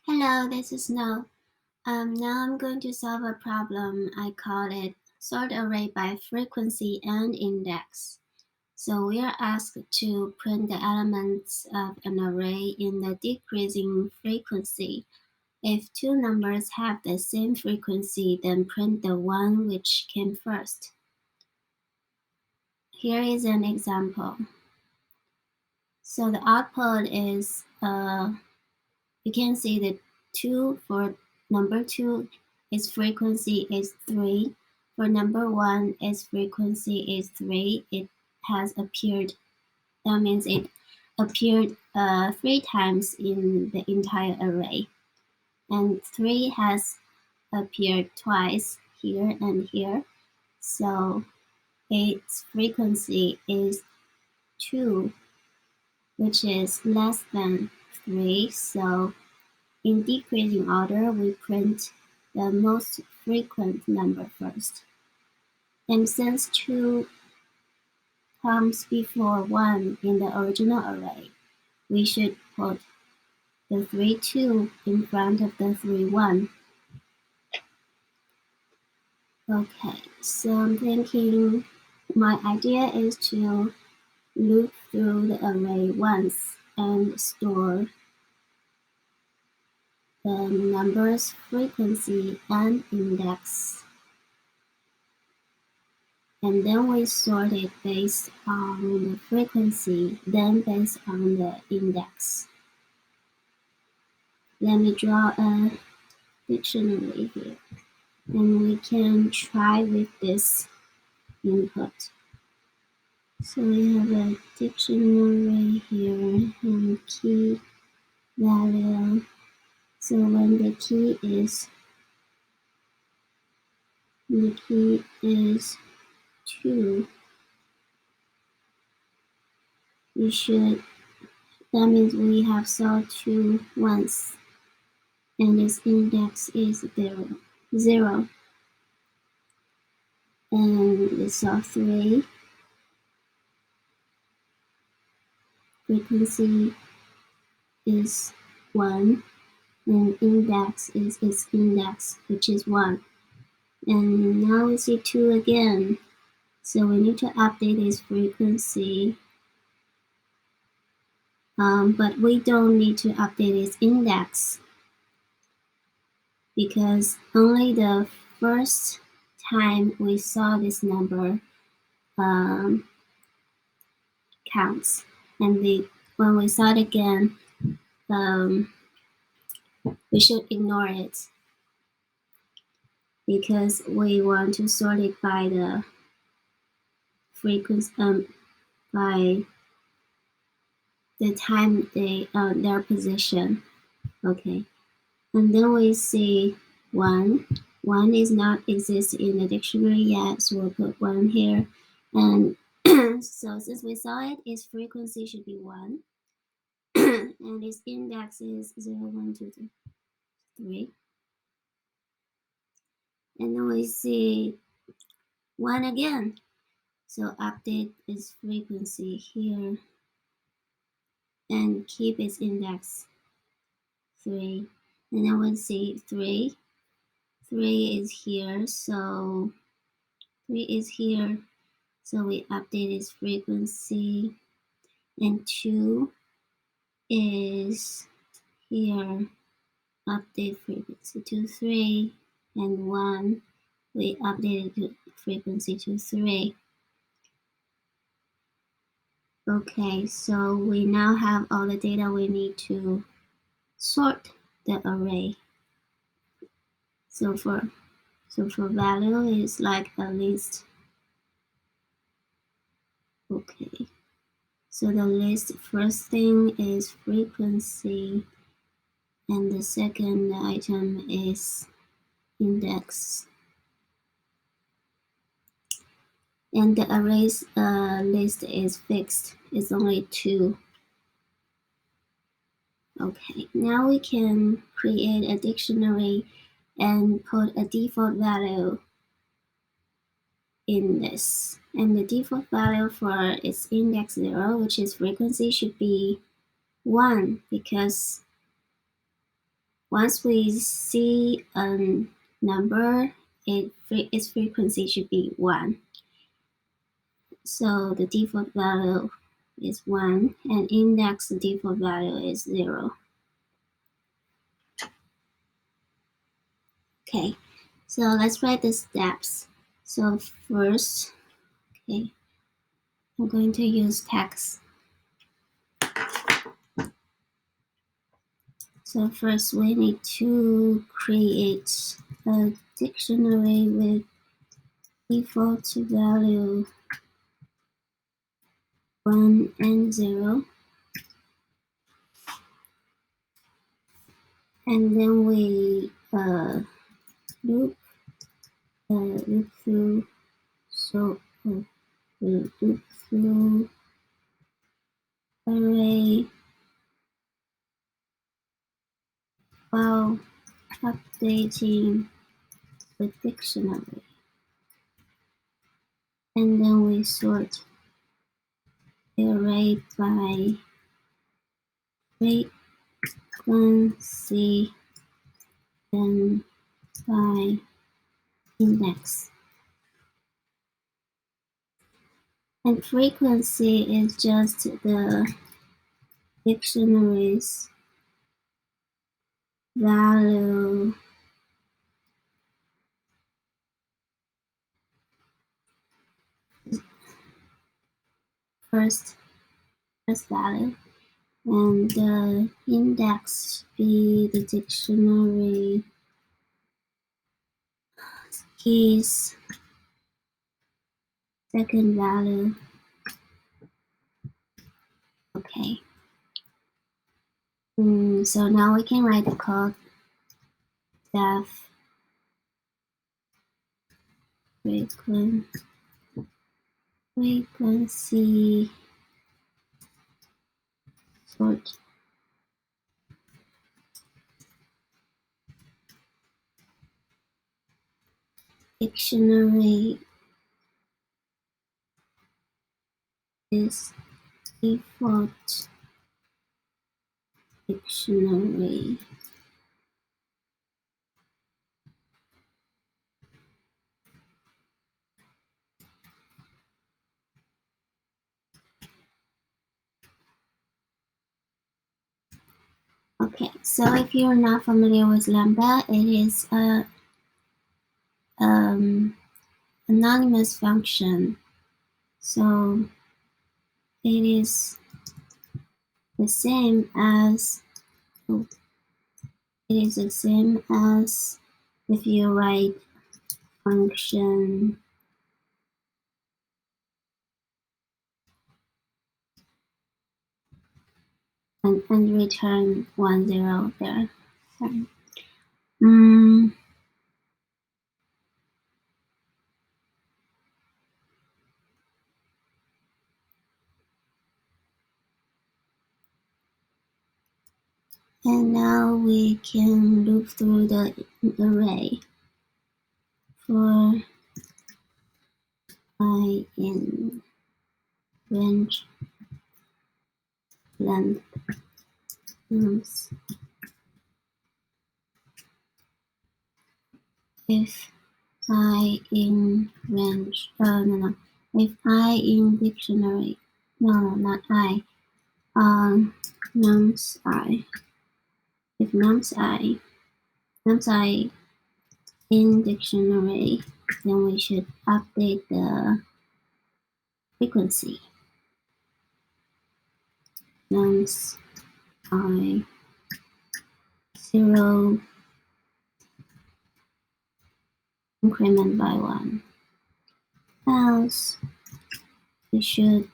Hello, this is Snow. Now I'm going to solve a problem. I call it sort array by frequency and index. So we are asked to print the elements of an array in the decreasing frequency. If two numbers have the same frequency, then print the one which came first. Here is an example. So the output is you can see the 2 for number 2, its frequency is 3. For number 1, its frequency is 3. It has appeared, that means it appeared 3 times in the entire array. And 3 has appeared twice here and here. So its frequency is 2, which is less than 3. So in decreasing order, we print the most frequent number first. And since 2 comes before 1 in the original array, we should put the 3 2 in front of the 3 1. Okay, so I'm thinking my idea is to loop through the array once and store the number's frequency and index. And then we sort it based on the frequency, then based on the index. Let me draw a dictionary here, and we can try with this input. So we have a dictionary here and key value. So when the key is 2, we should, that means we have saw 2 once, and its index is 0. And we saw 3. Frequency is 1, and index is its index, which is 1. And now we see 2 again. So we need to update its frequency. But we don't need to update its index, because only the first time we saw this number counts. And when we saw it again, we should ignore it, because we want to sort it by the frequency, by the time their position. Okay, and then we see 1. 1 is not exist in the dictionary yet, so we'll put 1 here. And so since we saw it, its frequency should be 1, and its index is 0, 1, 2, 3. And then we see 1 again. So update its frequency here and keep its index 3. And then we see 3. 3 is here, so 3 is here. So we update its frequency. And 2 is here. Update frequency to 3. And 1, we updated the frequency to 3. Okay, so we now have all the data we need to sort the array. So for value is like a list. Okay, so the list first thing is frequency, and the second item is index. And the array's list is fixed. It's only 2. Okay, now we can create a dictionary and put a default value in this. And the default value for its index 0, which is frequency, should be 1, because once we see a number, its frequency should be 1. So the default value is 1, and index the default value is 0. Okay, so let's write the steps. So first, okay, I'm going to use text. So first we need to create a dictionary with default value 1 and 0. And then we loop through, so loop through array while updating the dictionary. And then we sort the array by frequency and by index. And frequency is just the dictionary's value first value, and the index be the dictionary keys second value. Okay. So now we can write the code def frequency sort dictionary is default dictionary. Okay, so if you're not familiar with Lambda, it is a anonymous function. So it is the same as if you write function and return 1, 0 there. And now we can loop through the array for I in range length nums. If I in range, if I in dictionary, not I, nums I. If nums I in dictionary, then we should update the frequency. Nums I 0 increment by 1. Else we should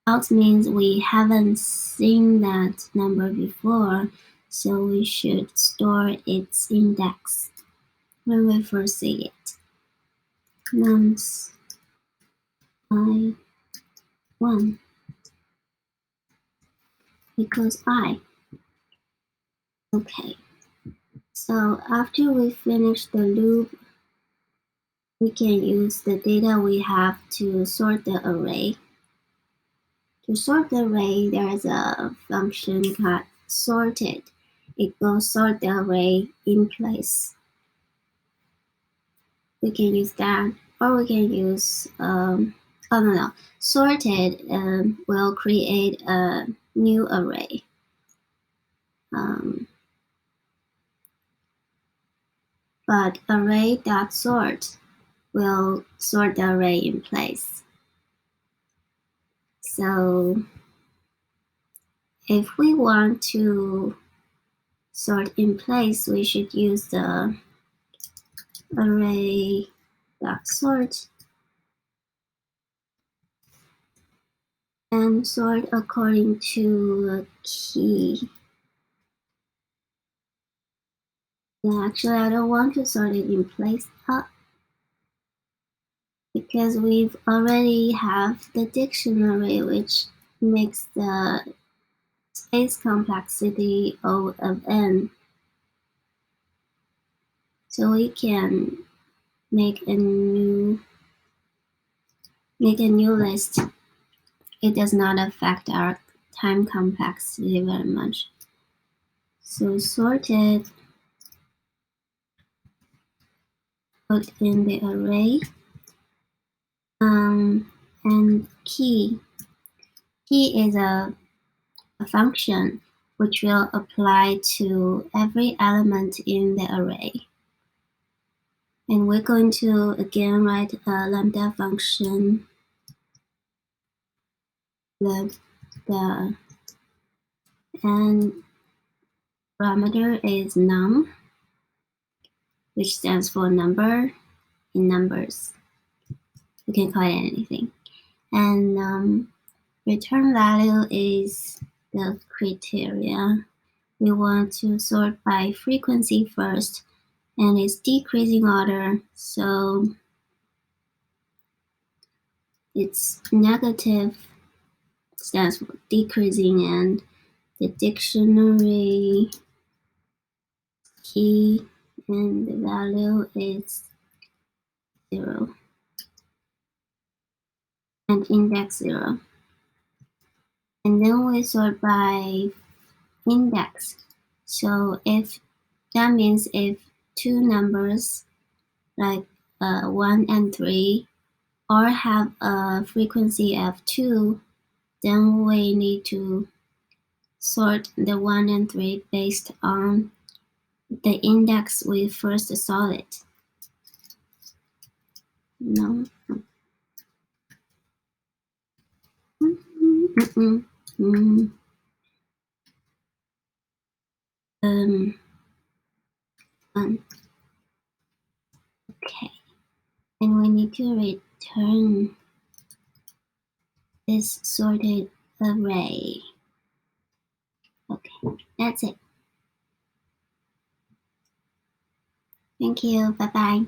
else means we haven't seen that number before, so we should store its index when we first see it. Nums I 1 equals I. Okay, so after we finish the loop, we can use the data we have to sort the array. To sort the array, there is a function sorted, it will sort the array in place. We can use that, or we can use, sorted will create a new array. But array.sort will sort the array in place. So if we want to sort in place, we should use the array.sort and sort according to a key. Yeah, actually, I don't want to sort it in place because we've already have the dictionary, which makes the space complexity O of n. So we can make a new list. It does not affect our time complexity very much. So sorted, put in the array, and key. Key is a function which will apply to every element in the array. And we're going to again write a lambda function, lambda, and parameter is num, which stands for number in numbers. You can call it anything. And return value is the criteria. We want to sort by frequency first, and it's decreasing order, so it's negative stands for decreasing, and the dictionary key and the value is 0 and index 0. And then we sort by index. So if that means if two numbers like 1 and 3 or have a frequency of 2, then we need to sort the 1 and 3 based on the index we first saw it. No. Okay, and we need to return this sorted array. Okay, that's it. Thank you. Bye-bye.